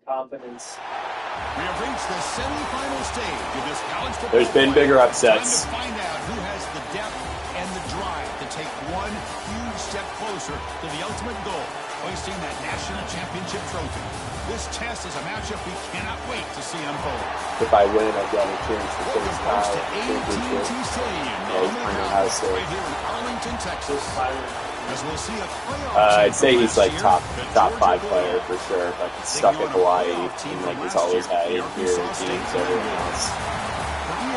confidence. We have reached the semifinal stage of this college football. There's been bigger upsets. Time to find out who has the depth and the drive to take one huge step closer to the ultimate goal, hoisting that national championship trophy. This test is a matchup we cannot wait to see unfold. If I win, I've got a chance to face Kyle. AT&T Stadium, right here in Arlington, Texas. As we'll see a I'd say he's like top 5 player for sure. Like he's stuck in Hawaii and like he's always had inferior teams over everyone else.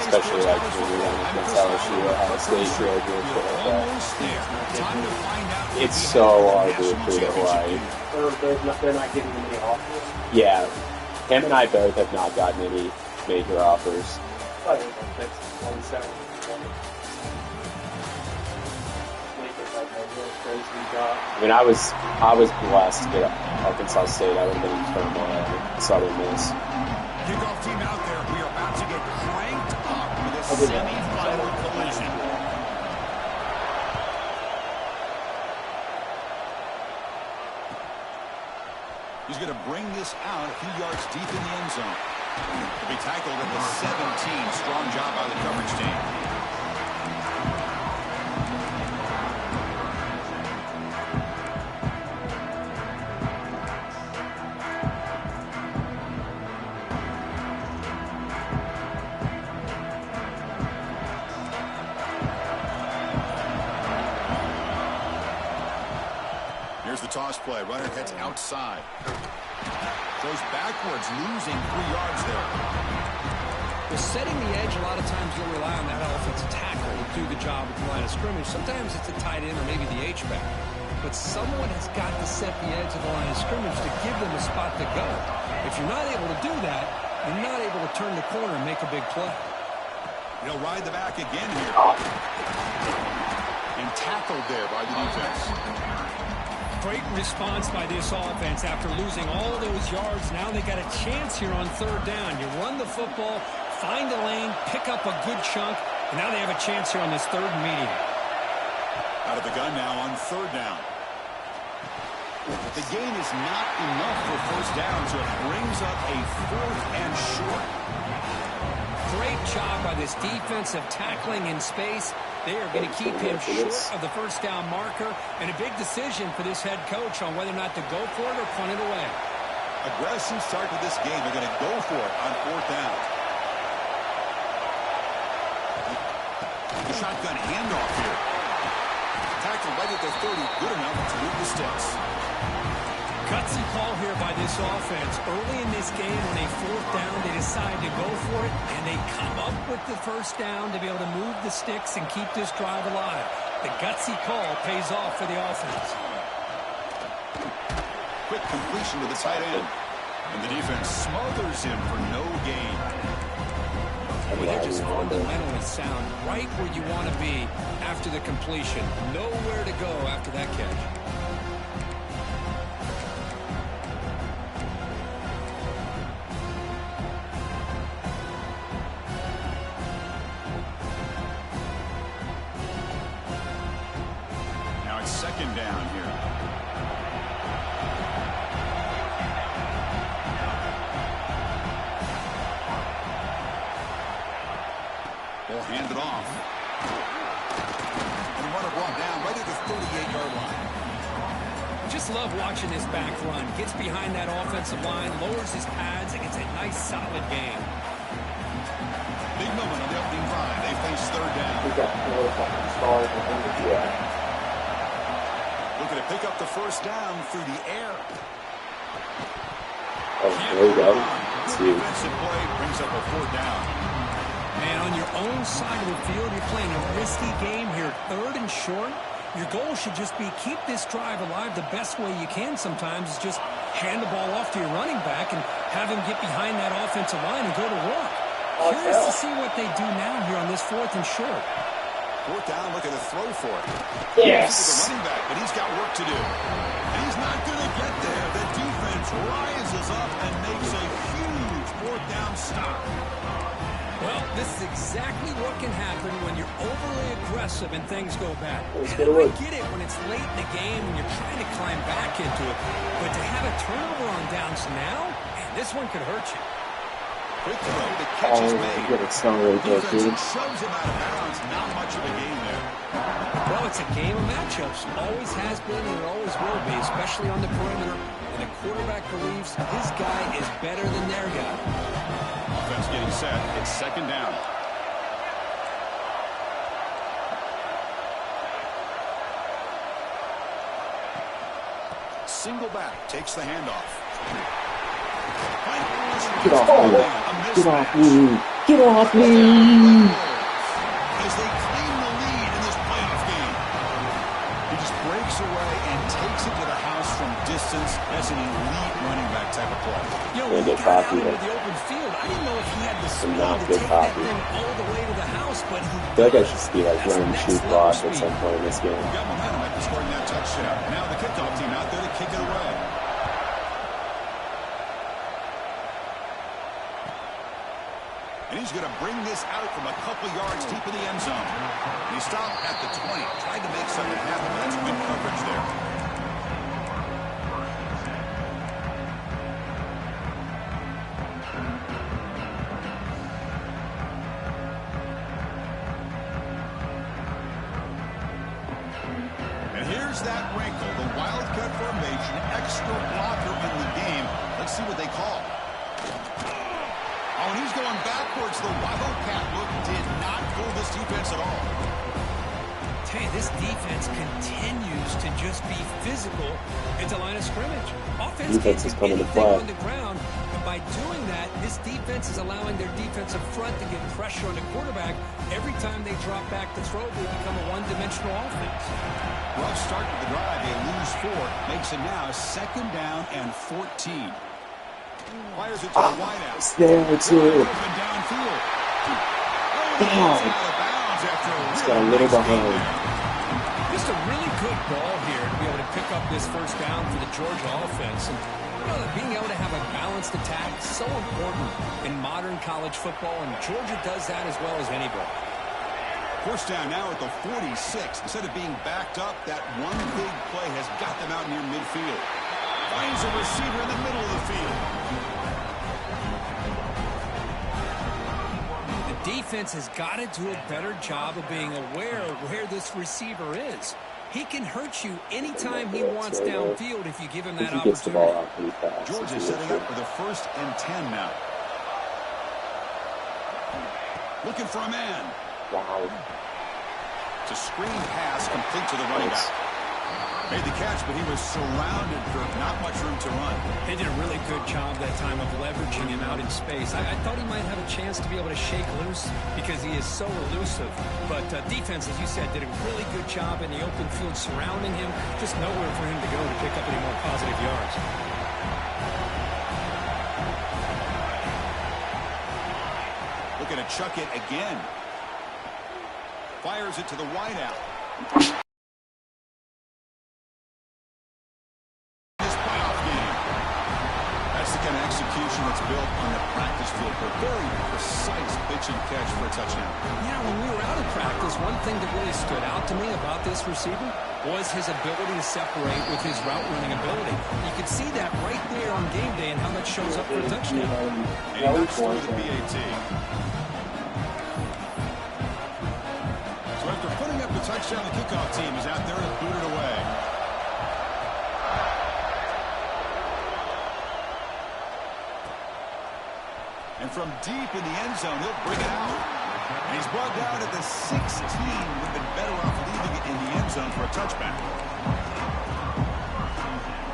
Especially like when we went against LSU, Ohio State, Georgia, and shit like that. It's so hard to recruit at Hawaii. They're not giving him any offers. Yeah, him and I both have not gotten any major offers. I mean, I was blessed to get Arkansas State. I would have been in turmoil at Southern Miss. Kickoff team out there. We are about to get cranked up for this semi-final collision. He's going to bring this out a few yards deep in the end zone. He'll be tackled at the 17. Strong job by the coverage team. Here's the toss play. Runner heads outside. Throws backwards, losing 3 yards there. Well, setting the edge, a lot of times you'll rely on that offensive tackle to do the job at the line of scrimmage. Sometimes it's a tight end or maybe the H-back. But someone has got to set the edge of the line of scrimmage to give them a spot to go. If you're not able to do that, you're not able to turn the corner and make a big play. He'll ride the back again here. And tackled there by the defense. Great response by this offense after losing all those yards. Now they got a chance here on 3rd down. You run the football, find a lane, pick up a good chunk, and now they have a chance here on this 3rd and medium. Out of the gun now on 3rd down. The gain is not enough for 1st down, so it brings up a 4th and short. Great job by this defensive tackling in space. They are going to keep him short of the 1st down marker, and a big decision for this head coach on whether or not to go for it or punt it away. Aggressive start to this game. They're going to go for it on 4th down. The shotgun handoff here. Tackled right at the 30, good enough to move the sticks. Gutsy call here by this offense. Early in this game, when they 4th down, they decide to go for it, and they come up with the 1st down to be able to move the sticks and keep this drive alive. The gutsy call pays off for the offense. Quick completion to the tight end, and the defense smothers him for no gain. Well, they're just fundamentally sound, right where you want to be after the completion. Nowhere to go after that catch. Now it's 2nd down here. We'll hand it off. And the runner brought down right at the 38-yard line. Just love watching this back run. Gets behind that offensive line, lowers his pads, and gets a nice, solid gain. Big moment on the opening drive. They face 3rd down. Looking to pick up the 1st down through the air. Oh, there we go. Defensive play brings up a 4th down. And on your own side of the field, you're playing a risky game here. 3rd and short. Your goal should just be keep this drive alive the best way you can sometimes is just hand the ball off to your running back and have him get behind that offensive line and go to work. Curious to see what they do now here on this 4th and short. 4th down, looking to throw for it. Yes. The running back, but he's got work to do. And he's not going to get there. The defense rises up and makes a huge 4th down stop. Well, this is exactly what can happen when you're overly aggressive and things go bad. And I get it when it's late in the game and you're trying to climb back into it. But to have a turnover on downs now, man, This one could hurt you. Quick throw, the catch is made. Good accelerate there, dude. Shoves him out of bounds. Not much of a game there. Well, it's a game of matchups. Always has been and it always will be, especially on the perimeter. And the quarterback believes his guy is better than their guy. Offense getting set. It's second down. Single back takes the handoff. Get off me. Get off me. Get off me. As they claim the lead in this playoff game. He just breaks away and takes it to the house from distance. That's an elite running back type of play. Yo, when he got out into the open field, I didn't know if he had the speed to take that thing all the way to the house, but he I feel like I should see like running shoot block at some point in this game. Got momentum after scoring that touchdown. Now the kickoff team out there to kick it away. And he's going to bring this out from a couple yards deep in the end zone. And he stopped at the 20. Tried to make something happen, but that's good coverage there. And here's that wrinkle. The Wildcat formation, extra blocker in the game. Let's see what they call. Oh, and he's going backwards. The Wildcat look did not fool this defense at all. Tell you, this defense continues to just be physical at the line of scrimmage. Offense can't do anything on the ground, and by doing that, this defense is allowing their defensive front to get pressure on the quarterback. Every time they drop back to throw, they become a one-dimensional offense. Rough start to the drive. They lose 4. Makes it now second down and 14. Fires it to the wideout. It's there, too. Open downfield. He's got a little behind. Just a really good ball here to be able to pick up this first down for the Georgia offense. And being able to have a balanced attack is so important in modern college football, and Georgia does that as well as anybody. First down now at the 46. Instead of being backed up, that one big play has got them out near midfield. Finds a receiver in the middle of the field. The defense has got to do a better job of being aware of where this receiver is. He can hurt you anytime he wants downfield if you give him that opportunity. He gets the ball out pretty fast. Georgia setting up for the 1st and 10 now. Looking for a man. Wow. It's a screen pass complete to the running back. Made the catch, but he was surrounded for not much room to run. They did a really good job that time of leveraging him out in space. I thought he might have a chance to be able to shake loose because he is so elusive. But defense, as you said, did a really good job in the open field surrounding him. Just nowhere for him to go to pick up any more positive yards. Looking to chuck it again. Fires it to the wideout. Execution that's built on the practice field for very precise pitch and catch for a touchdown. Yeah, when we were out of practice, one thing that really stood out to me about this receiver was his ability to separate with his route running ability. You could see that right there on game day and how that shows up for a touchdown. And he knocks through the PAT. So after putting up the touchdown, the kickoff team is out there to boot it away. And from deep in the end zone, he'll bring it out. And he's brought down at the 16. Would have been better off leaving it in the end zone for a touchback.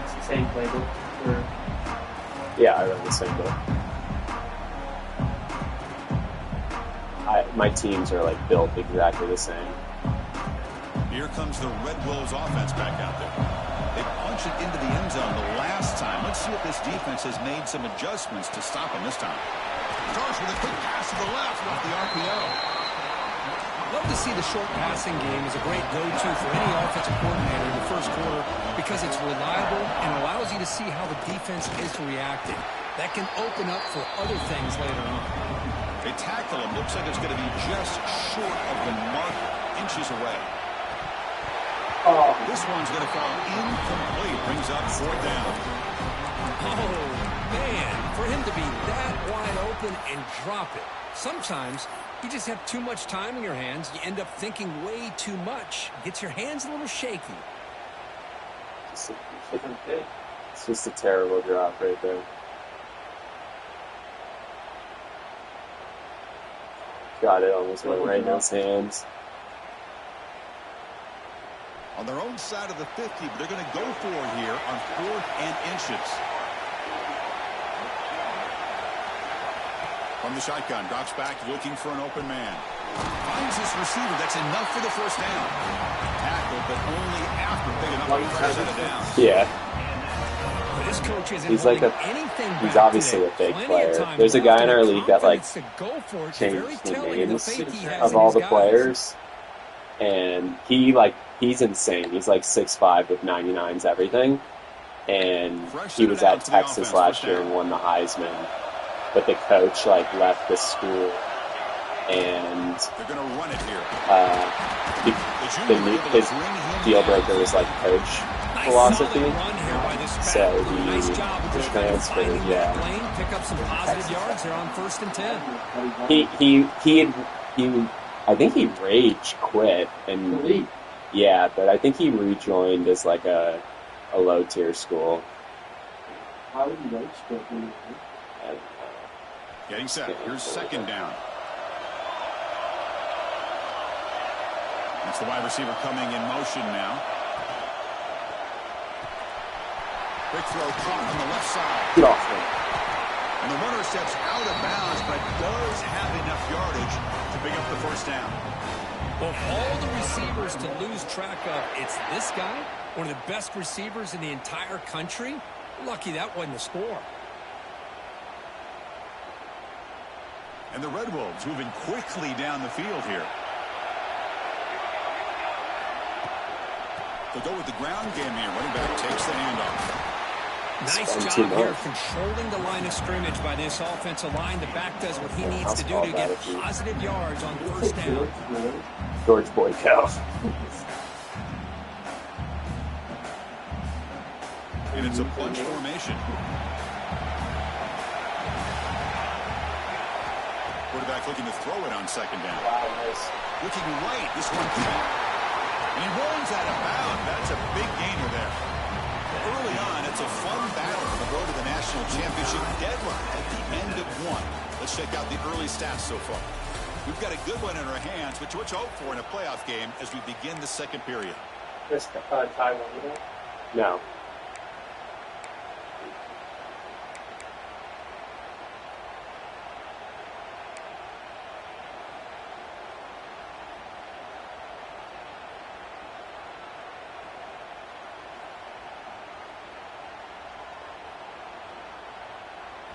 It's the same playbook. Yeah, I run the same book. My teams are like built exactly the same. Here comes the Red Wolves offense back out there. They punch it into the end zone the last time. Let's see if this defense has made some adjustments to stop him this time. Starts with a quick pass to the left off the RPO. Love to see the short passing game as a great go-to for any offensive coordinator in the first quarter because it's reliable and allows you to see how the defense is reacting. That can open up for other things later on. They tackle him. Looks like it's going to be just short of the marker, inches away. This one's going to fall incomplete. Brings up 4th down. Oh, man. For him to be that wide open and drop it. Sometimes you just have too much time in your hands. You end up thinking way too much. Gets your hands a little shaky. It's just a terrible drop right there. Got it, almost went right in his hands. On their own side of the 50, but they're going to go for it here on 4th and inches. From the shotgun, drops back, looking for an open man. Finds his receiver. That's enough for the first down. Tackled, but only after big enough to try to set it down. Yeah. This coach isn't he's like he's obviously a fake player. There's a guy in our league that like changed the names of all the players, and he's insane. He's like 6'5" with 99s everything, and he was at Texas last year and won the Heisman. But the coach like left the school, and they're going to run it here. His deal breaker was like coach philosophy. So he just transferred. Yeah. Pick up some positive yards there on 1st and 10. I think he rage quit, and yeah, but I think he rejoined as like a low tier school. How would you rage quit? Getting set. Here's 2nd down. It's the wide receiver coming in motion now. Quick throw caught on the left side. Get off him. And the runner steps out of bounds, but does have enough yardage to pick up the first down. Well, of all the receivers to lose track of, it's this guy, one of the best receivers in the entire country. Lucky that wasn't a score. And the Red Wolves moving quickly down the field here. They'll go with the ground game here. Running back takes the handoff. Nice job here controlling the line of scrimmage by this offensive line. The back does what he needs to do to get positive yards on 1st down. George Boyko. And it's a bunch formation. Quarterback looking to throw it on 2nd down. Looking right. This one caught. And he rolls out of bounds. That's a big gainer there. Early on, it's a fun battle for the road to the national championship deadline at the end of 1. Let's check out the early stats so far. We've got a good one in our hands, which we'll hope for in a playoff game as we begin the 2nd period. Chris, Taiwan, No.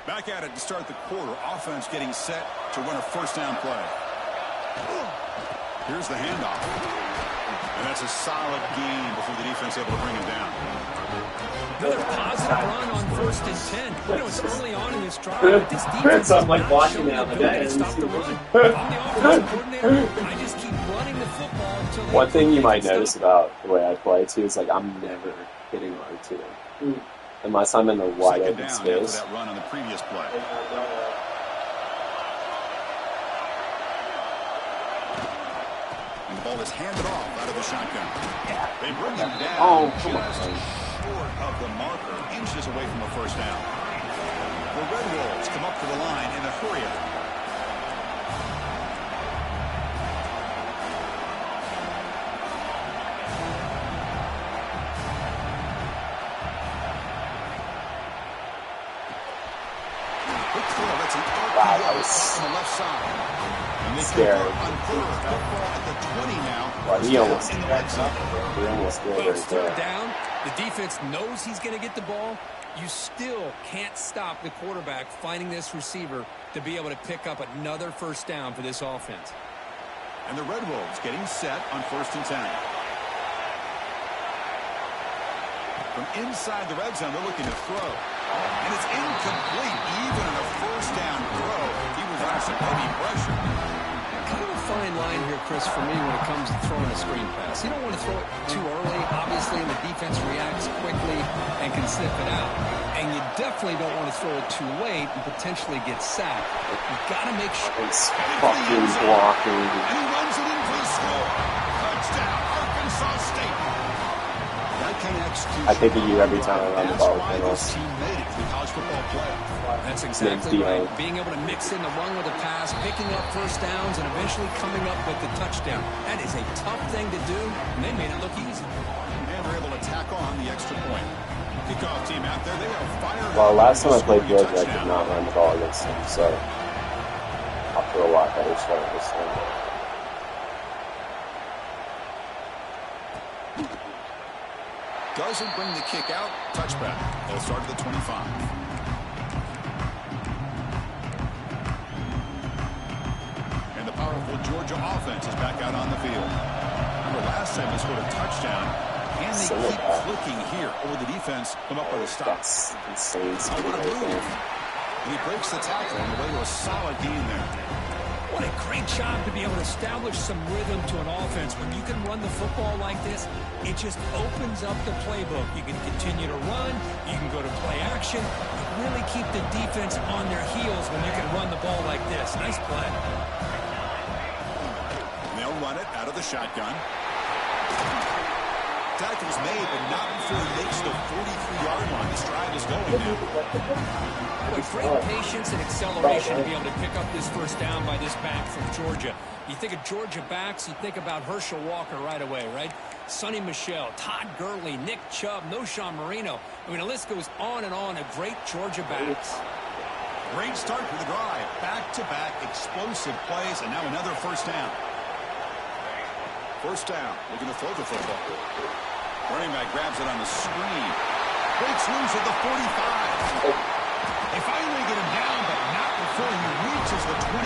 Back at it to start the quarter. Offense getting set to run a 1st down play. Here's the handoff. And that's a solid gain before the defense able to bring him down. Another positive run on 1st and 10. You know, it's early on in this drive, but this defense I'm like watching now the day. Stop the run. I'm the offensive coordinator. I just keep running the football until one thing you might notice about the way I play too is like I'm never hitting R2. Unless I'm in the wide open space. That run on the previous play. And the ball is handed off out of the shotgun. They bring him down just short of the marker, inches away from a 1st down. The Red Wolves come up to the line in a hurry-up. Wow, that was scary. Well, he almost did right there. Down, the defense knows he's going to get the ball. You still can't stop the quarterback finding this receiver to be able to pick up another 1st down for this offense. And the Red Wolves getting set on 1st and 10. From inside the red zone, they're looking to throw. And it's incomplete, even on a 1st down throw. He was under some heavy pressure. Kind of a fine line line here, Chris, for me when it comes to throwing a screen pass. You don't want to throw it too early, obviously, and the defense reacts quickly and can sniff it out. And you definitely don't want to throw it too late and potentially get sacked. You've got to make sure. He's fucking blocking. And he runs it in for the score. Touchdown, Arkansas State. That kind of execution. I think of you every time I run the ball with That's why Reynolds. this team made it to the college football playoff. That's exactly right. Being able to mix in the run with the pass, picking up first downs, and eventually coming up with the touchdown. That is a tough thing to do, and they made it look easy. And they're able to tack on the extra point. Kickoff team out there, they are fired. Well, last time I played Georgia, I could not run the ball against them, so I'll throw a lot better start this time. Doesn't bring the kick out. Touchback. They'll start at the 25. And the powerful Georgia offense is back out on the field. Remember last time they scored a touchdown. Can they keep clicking here? Or the defense come up with a stop? That's insane I speed want to right move. there. And he breaks the tackle on the way to a solid gain there. What a great job to be able to establish some rhythm to an offense. When you can run the football like this, it just opens up the playbook. You can continue to run. You can go to play action. You really keep the defense on their heels when you can run the ball like this. Nice play. They'll run it out of the shotgun. Tackle's made, but not before he makes the 43-yard line. This drive is going now. With great patience and acceleration to be able to pick up this first down by this back from Georgia. You think of Georgia backs, you think about Herschel Walker right away, right? Sonny Michel, Todd Gurley, Nick Chubb, Noshawn Marino. I mean, the list goes on and on of great Georgia backs. Great start to the drive. Back-to-back explosive plays, and now another first down. First down, looking to throw the football. Running back grabs it on the screen. Breaks loose at the 45. They finally get him down, but not before he reaches the 28.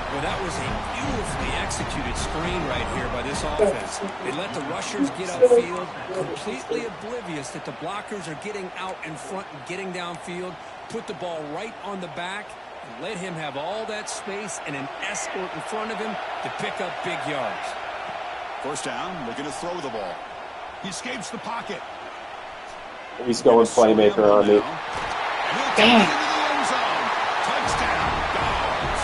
Well, that was a beautifully executed screen right here by this offense. They let the rushers get upfield, completely oblivious that the blockers are getting out in front and getting downfield, put the ball right on the back, and let him have all that space and an escort in front of him to pick up big yards. First down, looking to throw the ball. He escapes the pocket. He's going playmaker on me. Damn. Touchdown, Dogs.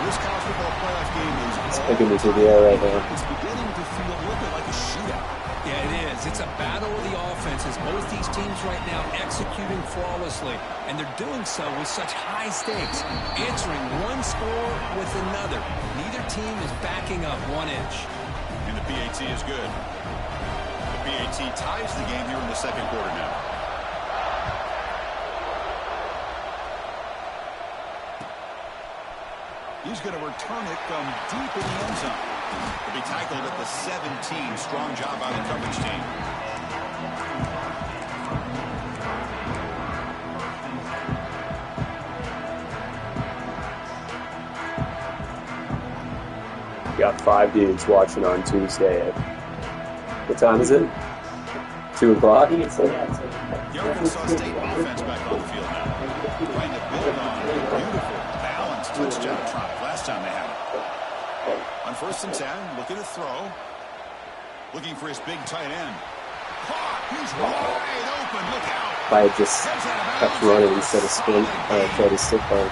This college football playoff game is Picking me through the air right now. It's beginning to feel a little bit like a shootout. Yeah, it is. It's a battle of the offenses. Both these teams right now executing flawlessly, and they're doing so with such high stakes, answering one score with another. Neither team is backing up 1 inch. And the PAT is good. The PAT ties the game here in the second quarter now. He's going to return it from deep in the end zone. He'll be tackled at the 17. Strong job by the coverage team. Got 5 dudes watching on Tuesday. What time is it? 2 o'clock? The Arkansas State offense back on the field now. Trying to build on a beautiful, balanced touchdown drive last time they had it. On 1st and 10, looking to throw. Looking for his big tight end. Caught! He's wide open. Look out! If I had just kept running instead of tried to stick on.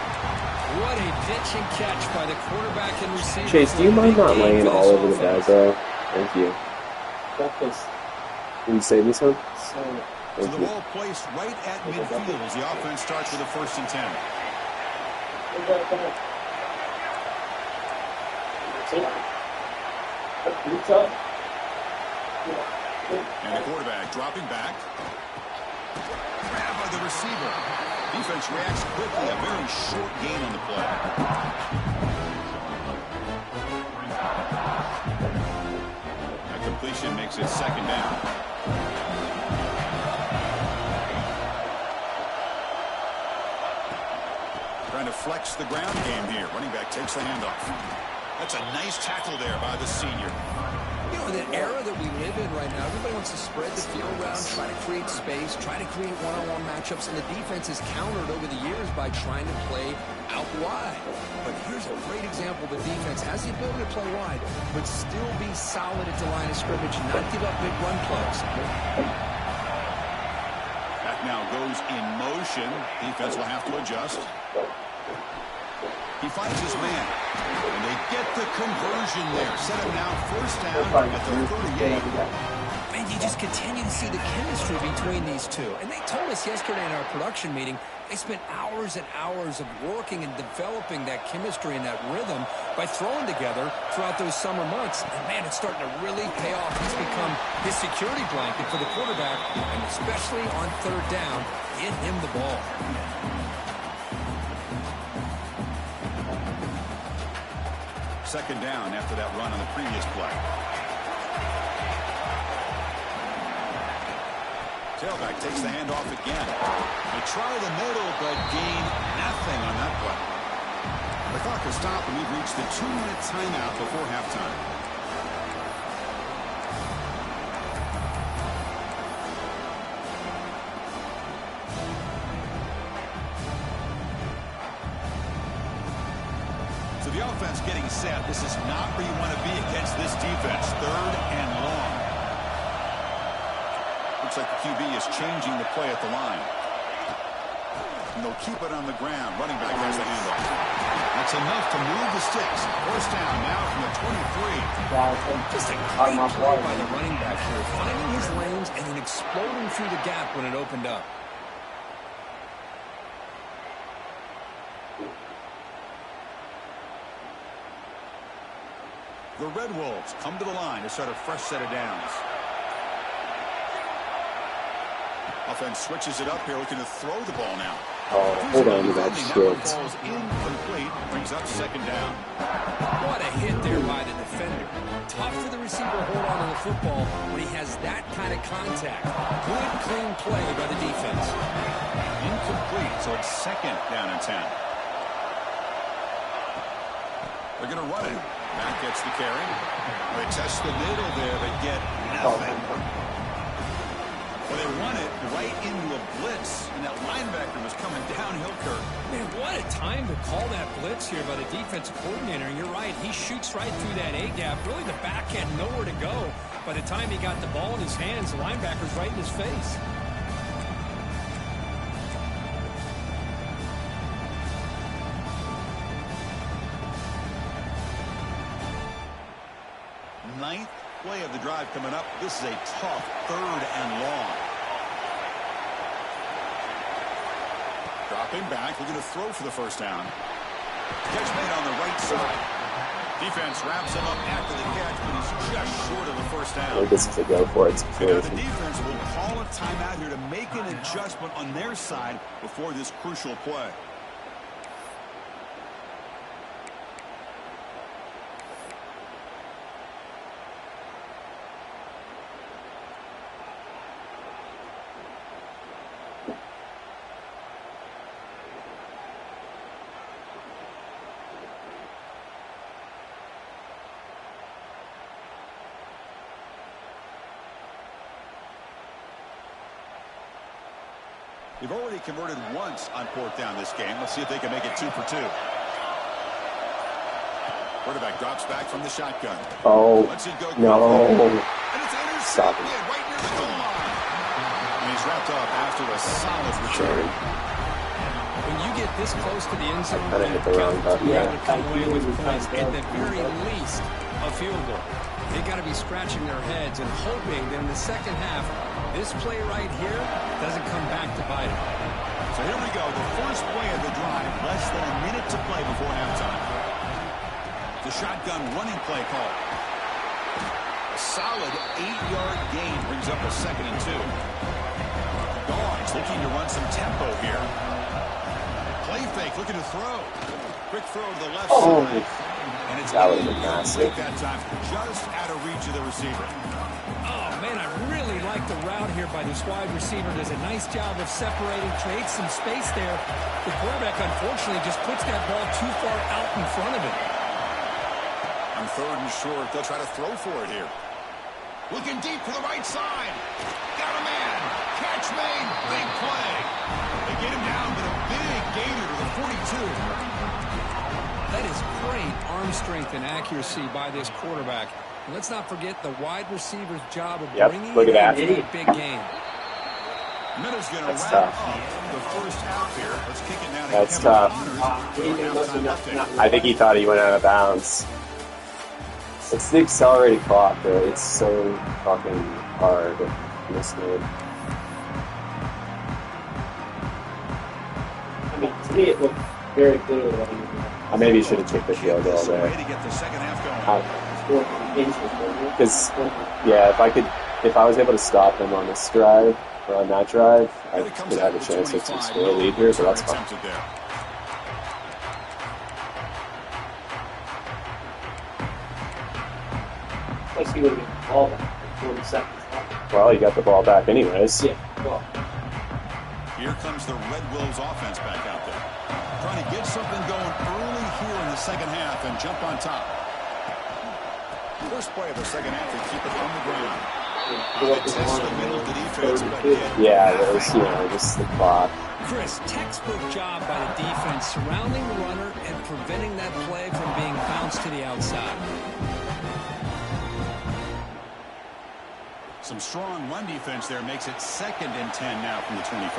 What a pitch and catch by the quarterback and receiver. Chase, do you mind not laying all over the bed, bro? Thank you. Can you save me some? So Thank the you. ball placed right at midfield as the offense starts with a 1st and 10. And the quarterback dropping back. Grab by the receiver. Defense reacts quickly. A very short gain on the play. That completion makes it 2nd down. Trying to flex the ground game here. Running back takes the handoff. That's a nice tackle there by the senior. You In the era that we live in right now, everybody wants to spread the field around, try to create space, try to create one-on-one matchups, and the defense is countered over the years by trying to play out wide. But here's a great example. The defense has the ability to play wide, but still be solid at the line of scrimmage, not give up big run plays. That now goes in motion. Defense will have to adjust. He finds his man, and they get the conversion there. Set him now first down at the 38. Man, you just continue to see the chemistry between these two. And they told us yesterday in our production meeting, they spent hours and hours of working and developing that chemistry and that rhythm by throwing together throughout those summer months. And, man, it's starting to really pay off. He's become his security blanket for the quarterback, and especially on third down, get him the ball. Second down after that run on the previous play. Tailback takes the handoff again. They try the middle, but gain nothing on that play. The clock has stopped, and we've reached the 2-minute timeout before halftime. The offense getting set. This is not where you want to be against this defense. Third and long. Looks like the QB is changing the play at the line. And they'll keep it on the ground. Running back has the handoff. That's enough to move the sticks. First down now from the 23. Just a great play by the running back here. Finding his lanes and then exploding through the gap when it opened up. The Red Wolves come to the line to start a fresh set of downs. Offense switches it up here, looking to throw the ball now. Oh, hold on to that shit. Ball's incomplete, brings up second down. What a hit there by the defender. Tough for the receiver to hold on to the football when he has that kind of contact. Good, clean play by the defense. Incomplete, so it's second down and 10. They're going to run it. Matt gets the carry. They test the middle there, but get nothing. Well, they run it right into a blitz, and that linebacker was coming downhill, Kirk. Man, what a time to call that blitz here by the defensive coordinator. And you're right, he shoots right through that A-gap. Really, the back had nowhere to go. By the time he got the ball in his hands, the linebacker's right in his face. Ninth play of the drive coming up. This is a tough third and long. Dropping back, looking to throw for the first down. Catch made on the right side. Defense wraps him up after the catch, but he's just short of the first down. Well, this is a go for it. So now the defense will call a timeout here to make an adjustment on their side before this crucial play. They've already converted once on fourth down this game. Let's see if they can make it 2 for 2. Quarterback drops back from the shotgun. Oh, Lets it go no. And it's Stop intercepted it. right near the goal line. And he's wrapped up after a solid return. When you get this close to the end zone, I hit the wrong button. you're Yeah. able to come away with points, at the very least, a field goal. They got to be scratching their heads and hoping that in the second half, this play right here doesn't come back to bite them. So here we go, the first play of the drive, less than a minute to play before halftime. The shotgun running play call. A solid 8-yard gain brings up a 2nd and 2. Dogs looking to run some tempo here. Play fake, looking to throw. Quick throw to the left side. And it's That would have been massive. that time, just out of reach of the receiver. Oh, man, I really like the route here by this wide receiver. Does a nice job of separating, creates some space there. The quarterback, unfortunately, just puts that ball too far out in front of him. On 3rd and short, they'll try to throw for it here. Looking deep to the right side. Got a man. Catch made. Big play. They get him down, but a big gainer to the 42. That is great arm strength and accuracy by this quarterback. And let's not forget the wide receiver's job of bringing look it at in that. for a big game. Minutes going to That's wrap tough. up the first half here. Let's kick it now to That's Kevin tough. Connors. I think he thought he went out of bounds. It's the accelerated clock, though. It's so fucking hard in this game. I mean, to me, it looked very clearly that he was Maybe he should have kicked the field goal Way there. to get the second half going. scoring from inches, wasn't he? Because, yeah, if I was able to stop him on this drive, or on that drive, I Here he comes could out have a with chance to 25. score a lead here, so that's Return fine. attempted there. Plus, he would have been all back for 40 seconds. Well, he got the ball back anyways. Yeah, well, Here comes the Red Wolves offense back out there. Trying to get something going early here in the second half and jump on top. First play of the second half, they keep it on the ground. They test the middle of the defense, but get Yeah, there was, just the clock. Chris, textbook job by the defense surrounding the runner and preventing that play from being bounced to the outside. some strong run defense there makes it 2nd and 10 now from the 25.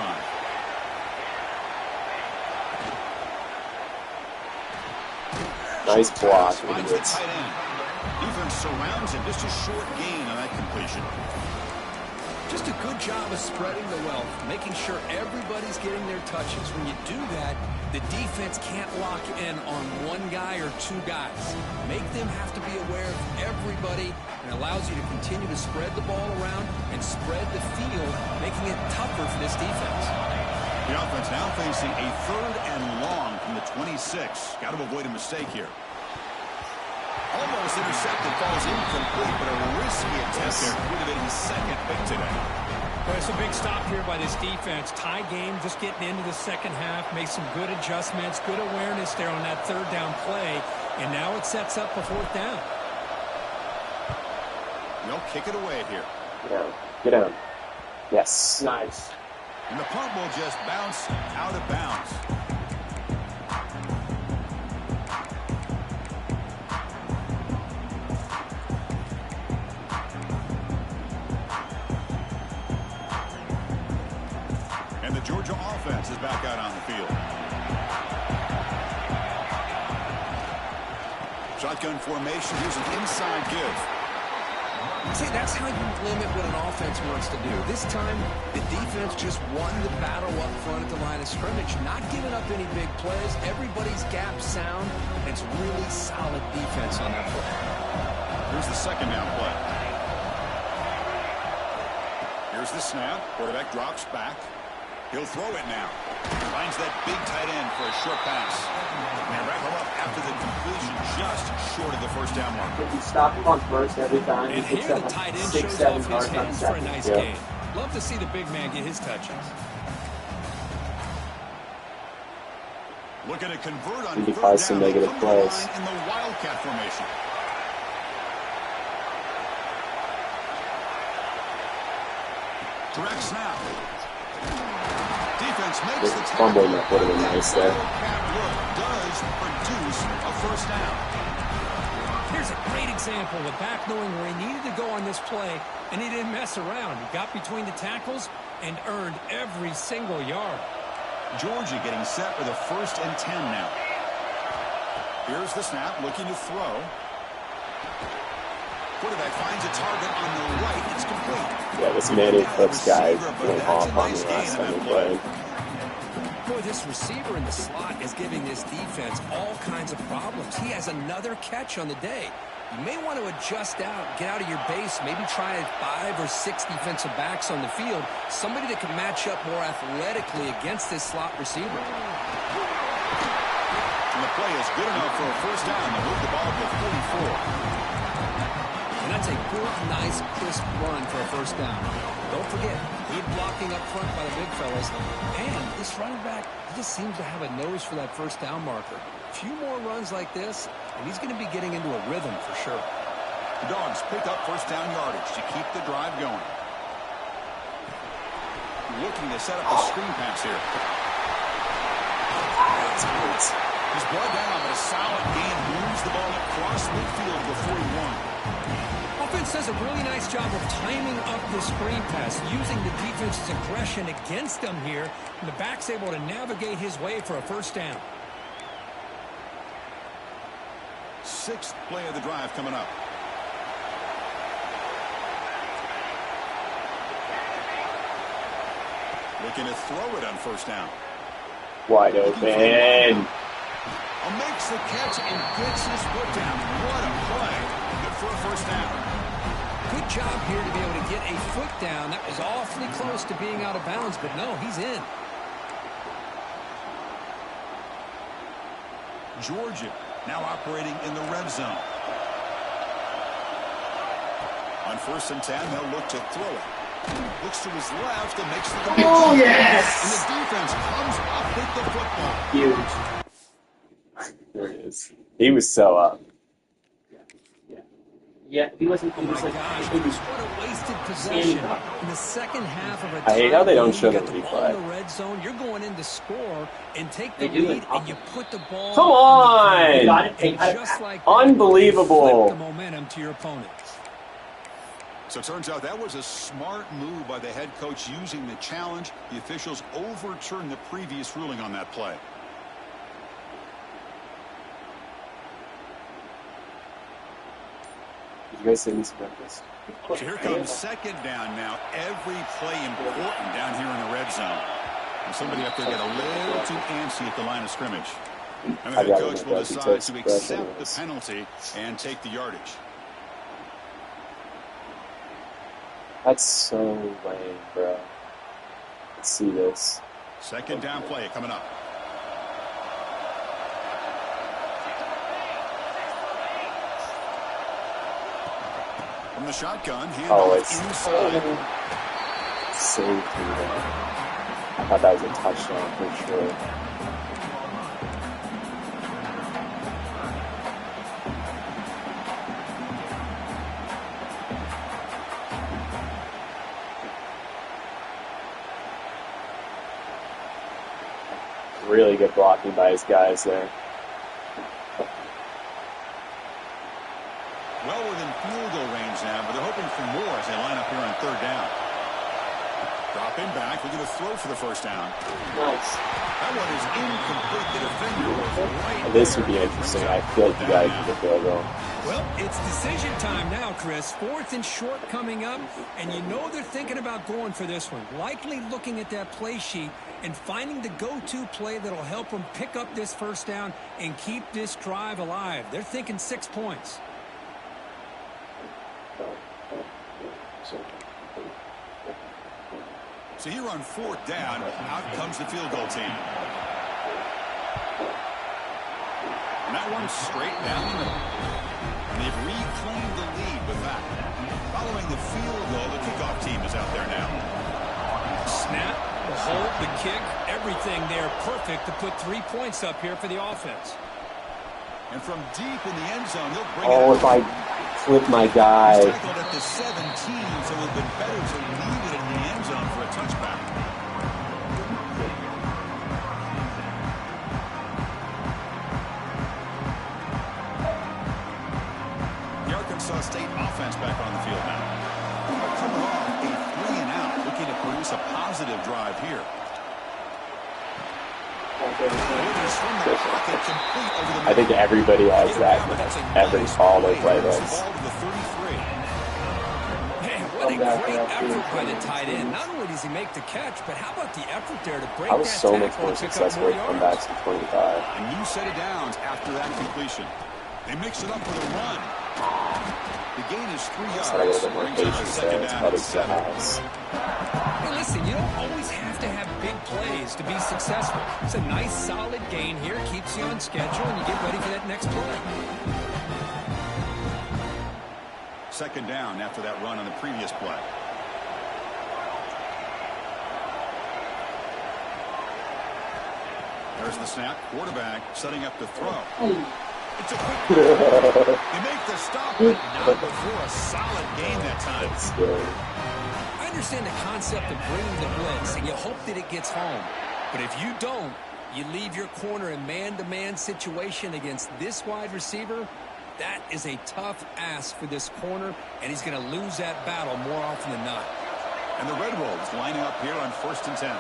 Nice block. Finds the tight end. Defense surrounds him. Just a short gain on that completion. Just a good job of spreading the wealth, making sure everybody's getting their touches. When you do that, the defense can't lock in on one guy or two guys. Make them have to be aware of everybody, and allows you to continue to spread the ball around and spread the field, making it tougher for this defense. The offense now facing a 3rd and long from the 26. Got to avoid a mistake here. Almost intercepted, falls incomplete, but a risky attempt there. Would have been his 2nd pick today. Well, it's a big stop here by this defense. Tie game, just getting into the second half, made some good adjustments, good awareness there on that 3rd down play, and now it sets up a 4th down. They'll kick it away here. Yeah, get down. Yes. Nice. And the punt will just bounce out of bounds. And the Georgia offense is back out on the field. Shotgun formation. Here's an inside give. See, that's how you limit what an offense wants to do. This time, the defense just won the battle up front at the line of scrimmage, not giving up any big plays. Everybody's gap sound. It's really solid defense on that play. Here's the 2nd down play. Here's the snap. Quarterback drops back. He'll throw it now. Finds that big tight end for a short pass. And they wrap him up after the completion just short of the 1st down marker. If you stop him on first every time, And he here picks the up tight end 6, shows 7 off his yards on hands for a second. nice Yeah. game. Love to see the big man get his touches. Looking to convert on Maybe 3rd cause some down. They negative come to the plays. line in the Wildcat formation. Direct snap. Defense makes the tackle. Fumbling that would have been nice there. Wildcat look does produce a 1st down. Here's a great example of the back knowing where he needed to go on this play, and he didn't mess around. He got between the tackles and earned every single yard. Georgia getting set with a 1st and 10 now. Here's the snap, looking to throw. Quarterback finds a target on the right. It's complete. Yeah, this Manny Clips guy went off on me last time we played. Boy, this receiver in the slot is giving this defense all kinds of problems. He has another catch on the day. You may want to adjust out, get out of your base, maybe try 5 or 6 defensive backs on the field, somebody that can match up more athletically against this slot receiver. And the play is good enough for a 1st down to move the ball to 44. And that's a good, nice, crisp run for a 1st down. Don't forget, good blocking up front by the big fellas. And this running back, he just seems to have a nose for that 1st down marker. A few more runs like this, and he's going to be getting into a rhythm for sure. The Dogs pick up first down yardage to keep the drive going. Looking to set up a screen pass here. He's brought down, but a solid gain moves the ball across midfield before he won. Offense does a really nice job of timing up the screen pass, using the defense's aggression against them here, and the back's able to navigate his way for a first down. Sixth play of the drive coming up. Looking to throw it on first down. Wide open. Makes the catch and gets his foot down. What a play. Good for a first down. Good job here to be able to get a foot down. That was awfully close to being out of bounds, but no, he's in. Georgia now operating in the red zone. On 1st and 10, they'll look to throw it. Looks to his left and makes the catch. Oh, yes! And the defense comes up with the football. Huge. There it is. He was so up. Yeah, he wasn't. Oh He my was like, gosh, he was what a wasted possession. In the second half of a I hate how they don't tie show game, the you got the ball in replay. the red zone, you're going in to score and take the They do lead, it. and you put the ball. Come He got on! it. And just like that, Unbelievable. flip the momentum to your opponent. So it turns out that was a smart move by the head coach using the challenge. The officials overturned the previous ruling on that play. Did you guys see this breakfast? Here comes second down now. Every play important down here in the red zone. And somebody up there got a little too antsy at the line of scrimmage. And the I'd head rather coach make will that decide contest to spread accept the anyways. penalty and take the yardage. That's so lame, bro. Let's see this. Second down play coming up. From the shotgun, handoff inside. Safety there. I thought that was a touchdown for sure. Really good blocking by his guys there. Well within field goal range now, but they're hoping for more as they line up here on third down. Dropping back, looking to throw for the first down. nice. That one is incomplete. The defender was right. This would be interesting. I feel like you guys need a field goal. Well, it's decision time now, Chris. 4th and short coming up, and you know they're thinking about going for this one. Likely looking at that play sheet and finding the go-to play that'll help them pick up this first down and keep this drive alive. They're thinking 6 points. So here on fourth down, out comes the field goal team. And that one's straight down the middle. And they've reclaimed the lead with that. Following the field goal, the kickoff team is out there now. Snap, the hold, the kick, everything there perfect to put 3 points up here for the offense. And from deep in the end zone, they'll bring Oh, it if I flip my guy. He's tackled at the 17, so it would have been better to leave it in the end zone for a touchback. The Arkansas State offense back on the field now. Coming off a 3 and out, looking to produce a positive drive here. I think everybody has that. Every all they play this. Man, what a great effort by the tight end. Not only does he make the catch, but how about the effort there to break I was that so much tackle more and pick up successful more with yards? comebacks in 25. A new set of downs after that completion. They mix it up for the run. The gain is 3 yards. Just had a little bit more Brings up a patience there. second It's down probably at the 7. house. Hey, listen, you don't always have to have big plays to be successful. It's a nice, solid gain here. Keeps you on schedule, and you get ready for that next play. Second down after that run on the previous play. There's the snap. Quarterback setting up the throw. It's a quick they make the stop, but not before a solid game that time. That's scary. I understand the concept of bringing the blitz, and you hope that it gets home. But if you don't, you leave your corner in man-to-man situation against this wide receiver. That is a tough ask for this corner, and he's going to lose that battle more often than not. And the Red Wolves lining up here on 1st and 10.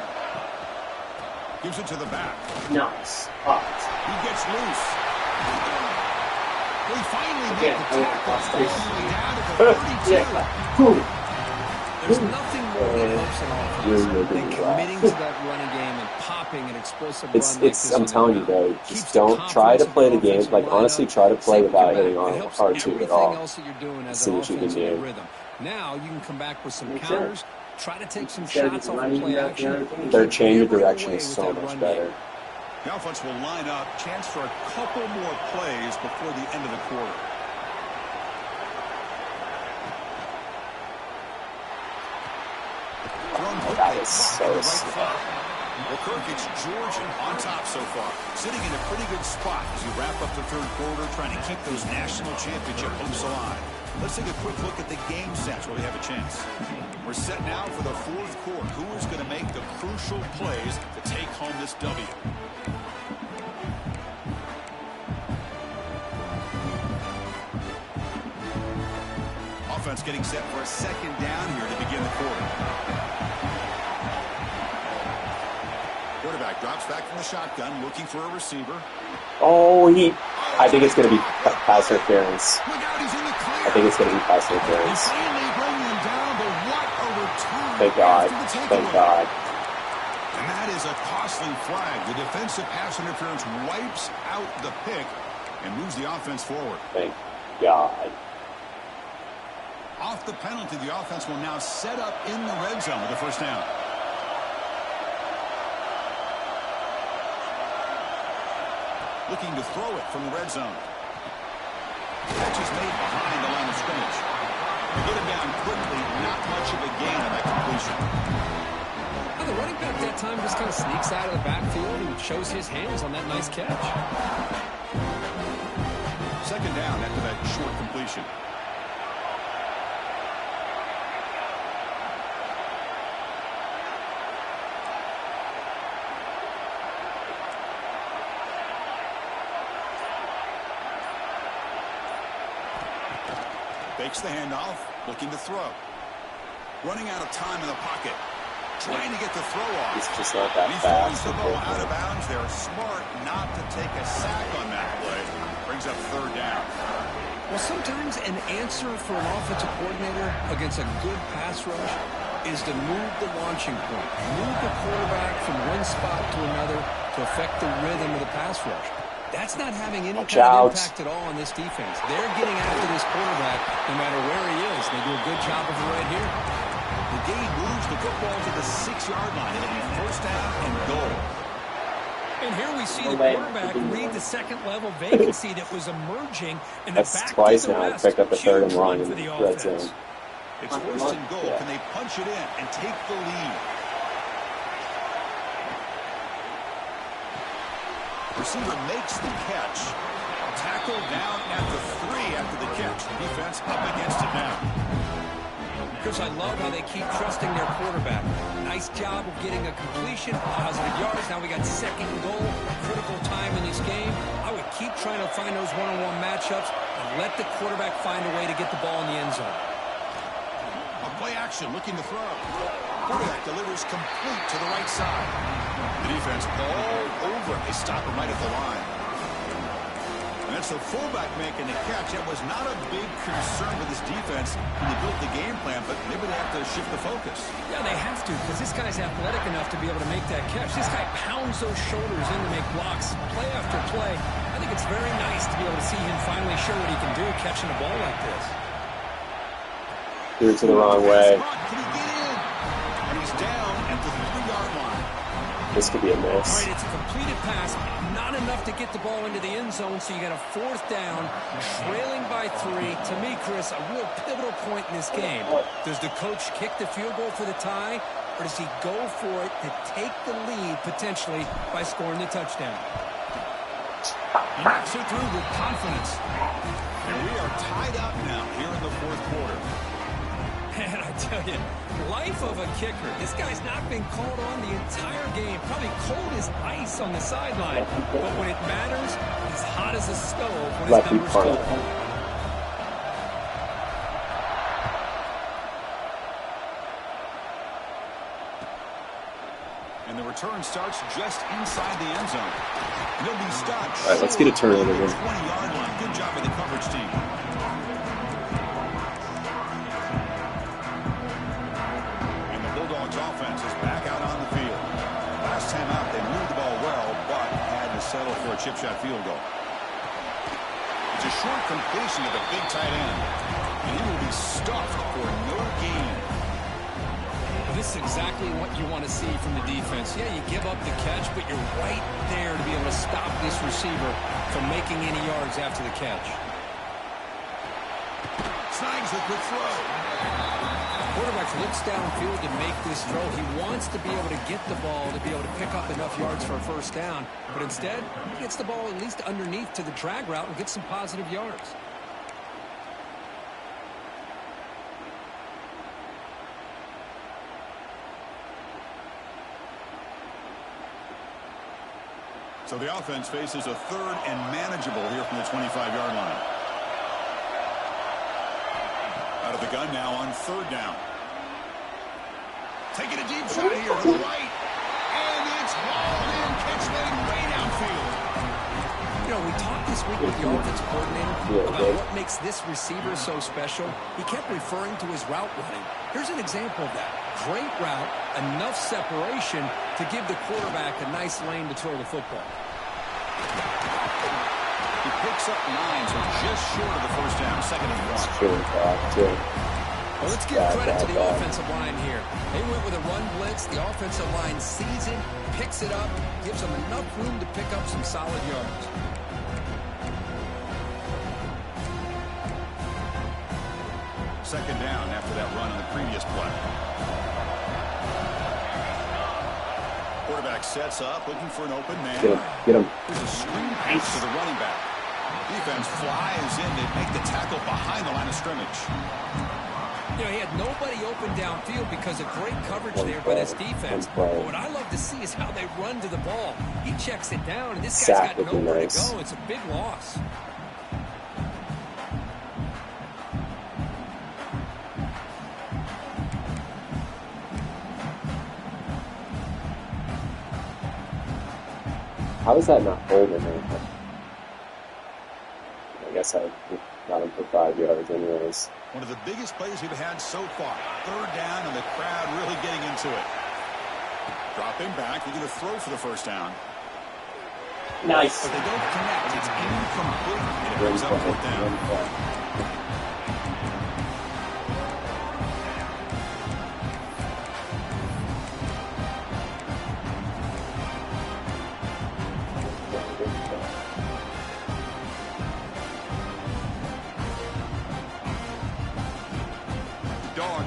Gives it to the back. Nice. Hot. He gets loose. He finally Okay, made the I went tackle across all this. the way down to the 32. Yeah. Boom. There's nothing more that helps an offense Really than good committing to that running game and popping an explosive run like this. I'm telling you, though, just don't try to play the game. Like, honestly, try to play without hitting R2 at all. See what you can do. Now you can come back with some Makes counters, sense. try to take some Instead of shots off running of play that action. down, Their change of Keep direction away is with so that much run better. game. The offense will line up. Chance for a couple more plays before the end of the quarter. That is so slow. Well, Kirk, it's Georgia on top so far. Sitting in a pretty good spot as you wrap up the 3rd quarter, trying to keep those national championship hopes alive. Let's take a quick look at the game stats where we have a chance. We're set now for the 4th quarter. Who is going to make the crucial plays to take home this W? Offense getting set for a 2nd down here to begin the quarter. Quarterback drops back from the shotgun, looking for a receiver. Oh, I think it's going to be pass interference. Look out, he's in the clear. I think it's going to be pass And interference. finally bringing him down, but what a return. Thank God. after the Thank takeaway. God. And that is a costly flag. The defensive pass interference wipes out the pick and moves the offense forward. Thank God. Off the penalty, the offense will now set up in the red zone with the 1st down. Looking to throw it from the red zone. Catch is made behind the line of scrimmage. They get him down quickly, not much of a gain on that completion. Well, the running back that time just kind of sneaks out of the backfield and shows his hands on that nice catch. 2nd down after that short completion. Fakes the handoff, looking to throw. Running out of time in the pocket. Trying to get the throw off. It's just not that And he fast. throws the ball out of bounds. They're smart not to take a sack on that play. Brings up 3rd down. Well, sometimes an answer for an offensive coordinator against a good pass rush is to move the launching point, move the quarterback from one spot to another to affect the rhythm of the pass rush. That's not having any kind of impact at all on this defense. They're getting after this quarterback no matter where he is. They do a good job of it right here. The game moves the football to the 6-yard line. It'll be 1st down and goal. And here we see the quarterback read the 2nd level vacancy that was emerging. And That's back twice to the now. I rest. picked up the 3rd and Huge long run in for the the red offense. zone. It's 1st and goal. Yeah. Can they punch it in and take the lead? Receiver makes the catch. Tackle down at the 3 after the catch. The defense up against it now. Chris, I love how they keep trusting their quarterback. Nice job of getting a completion, positive yards. Now we got 2nd and goal, critical time in this game. I would keep trying to find those one-on-one matchups and let the quarterback find a way to get the ball in the end zone. A play action, looking to throw. Quarterback delivers complete to the right side. The defense all over it. They stop him right at the line. And that's the fullback making the catch. That was not a big concern for this defense when they built the game plan, but maybe they have to shift the focus. Yeah, they have to, because this guy's athletic enough to be able to make that catch. This guy pounds those shoulders in to make blocks play after play. I think it's very nice to be able to see him finally show what he can do catching a ball like this. Threw it to the wrong way. Can he get in? And he's down at the 3-yard line. This could be a All miss. right, it's a completed pass. Not enough to get the ball into the end zone, so you got a 4th down, trailing by 3. To me, Chris, a real pivotal point in this game. Does the coach kick the field goal for the tie, or does he go for it to take the lead, potentially, by scoring the touchdown? He knocks it through with confidence. And we are tied up now here in the fourth quarter. Man, I tell you, life of a kicker. This guy's not been called on the entire game. Probably cold as ice on the sideline. But when it matters, he's hot as a stove when his numbers go. And the return starts just inside the end zone. And he'll be stopped. All right, let's get a turnover. 20-yard line. Good job by the coverage team. Offense is back out on the field. Last time out, they moved the ball well, but had to settle for a chip shot field goal. It's a short completion to the big tight end, and he will be stuffed for no gain. This is exactly what you want to see from the defense. Yeah, you give up the catch, but you're right there to be able to stop this receiver from making any yards after the catch. Snags the quick throw. Quarterback looks downfield to make this throw. He wants to be able to get the ball to be able to pick up enough yards for a first down. But instead, he gets the ball at least underneath to the drag route and gets some positive yards. So the offense faces a third and manageable here from the 25-yard line. Out of the gun now on third down. Taking a deep shot here to the right. And it's hauled in. Catch made way downfield. You know, we talked this week with the offensive coordinator about what makes this receiver so special. He kept referring to his route running. Here's an example of that. Great route, enough separation to give the quarterback a nice lane to throw the football. He picks up 9, so just short of the first down, second and 1. Well, let's give credit to the offensive line here. They went with a run blitz. The offensive line sees it, picks it up, gives them enough room to pick up some solid yards. Second down after that run on the previous play. Quarterback sets up, looking for an open man. Get him. There's a screen pass to the running back. Defense flies in to make the tackle behind the line of scrimmage. You know, he had nobody open downfield because of great coverage there by this defense. But what I love to see is how they run to the ball. He checks it down, and this guy's got nowhere to go. It's a big loss. How is that not holding him? I guess I got him for 5 yards anyways. One of the biggest plays we've had so far. Third down, and the crowd really getting into it. Dropping back, looking to throw for the first down. Nice. But they don't connect. It's incomplete. And it brings up fourth down.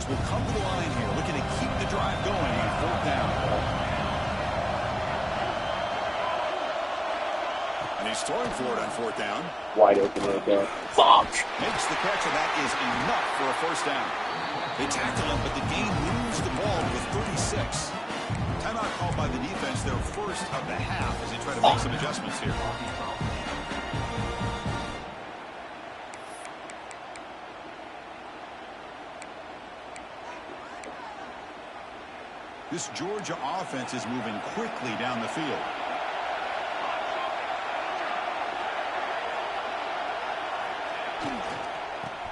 Will come to the line here, looking to keep the drive going on fourth down. And he's throwing for it on fourth down. Wide open right there. Fuck! Makes the catch, and that is enough for a first down. They tackle him, but the game moves the ball with 36. Timeout called by the defense, their first of the half, as they try to make some adjustments here. This Georgia offense is moving quickly down the field.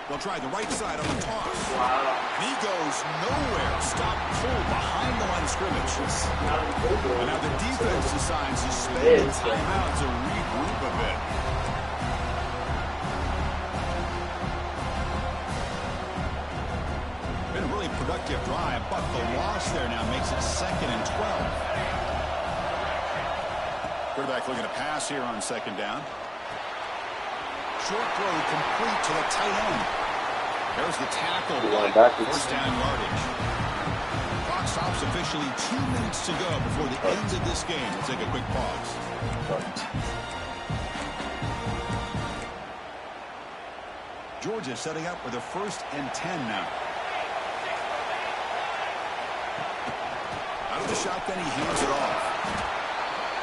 They'll try the right side on the toss. He goes nowhere. Stop pulled behind the line of scrimmage. And now the defense decides to spend the timeout to regroup a bit. Productive drive, but the loss there now makes it 2nd and 12. Quarterback looking to pass here on second down. Short throw complete to the tight end. There's the tackle. First down yardage. Clock stops officially 2 minutes to go before the end of this game. We'll take a quick pause. Georgia setting up with a 1st and 10 now. Out of the shotgun, he hands it off.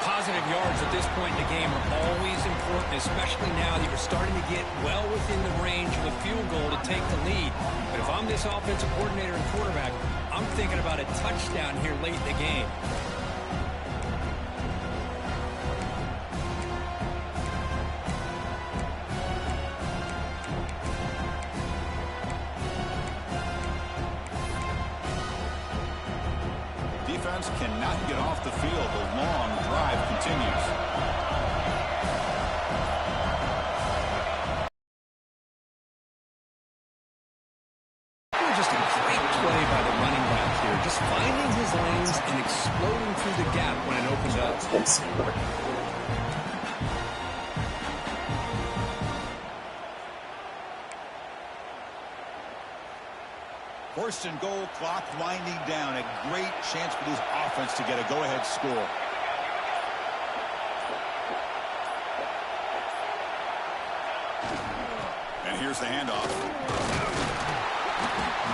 Positive yards at this point in the game are always important, especially now that you're starting to get well within the range of a field goal to take the lead. But if I'm this offensive coordinator and quarterback, I'm thinking about a touchdown here late in the game. Defense cannot get off the field. The long drive continues. Just a great play by the running back here. Just finding his lanes and exploding through the gap when it opened up. First and goal, clock winding down. A great chance for this offense to get a go-ahead score. And here's the handoff.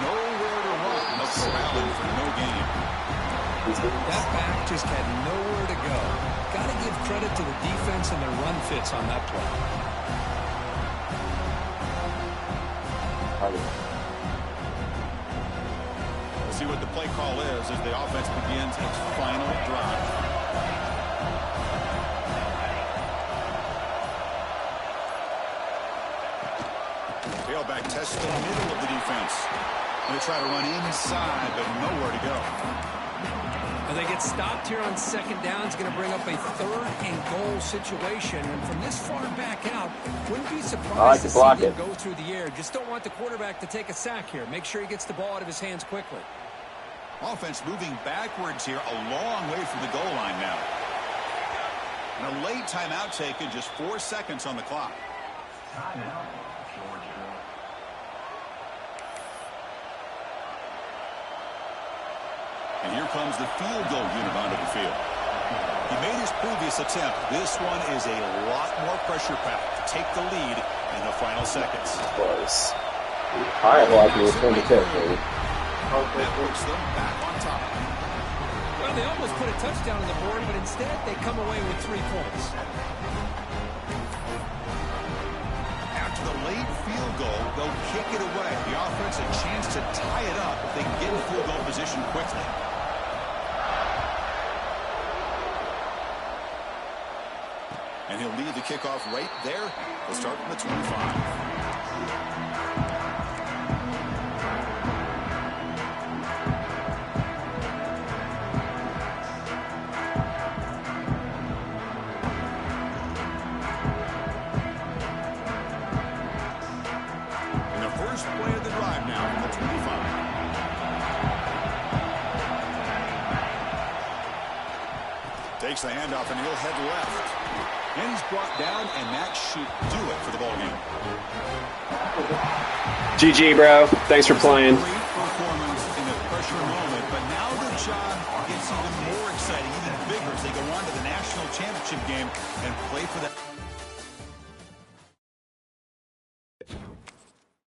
Nowhere to run. A corralling for no gain. That back just had nowhere to go. Got to give credit to the defense and their run fits on that play. See what the play call is as the offense begins its final drive. Tailback tests the middle of the defense. They try to run inside, but nowhere to go. Well, they get stopped here on 2nd down. It's going to bring up a 3rd and goal situation. And from this far back out, wouldn't be surprised to see him go through the air. Just don't want the quarterback to take a sack here. Make sure he gets the ball out of his hands quickly. Offense moving backwards here, a long way from the goal line now. And a late timeout taken, just 4 seconds on the clock. Timeout, Georgia. And here comes the field goal unit onto the field. He made his previous attempt. This one is a lot more pressure packed to take the lead in the final seconds. Close. All right, well, I can return the kick, baby. That puts them back on top. Well, they almost put a touchdown on the board, but instead they come away with 3 points. After the late field goal, they'll kick it away. The offense a chance to tie it up if they can get in field goal position quickly. And he'll lead the kickoff right there. They'll start from the 25. Play of the drive now from the 25. Takes the handoff and he'll head left. And he's brought down, and that should do it for the ball game. GG, bro. Thanks for playing. Great performance in a pressure moment, but now the job gets even more exciting, even bigger as they go on to the national championship game and play for that.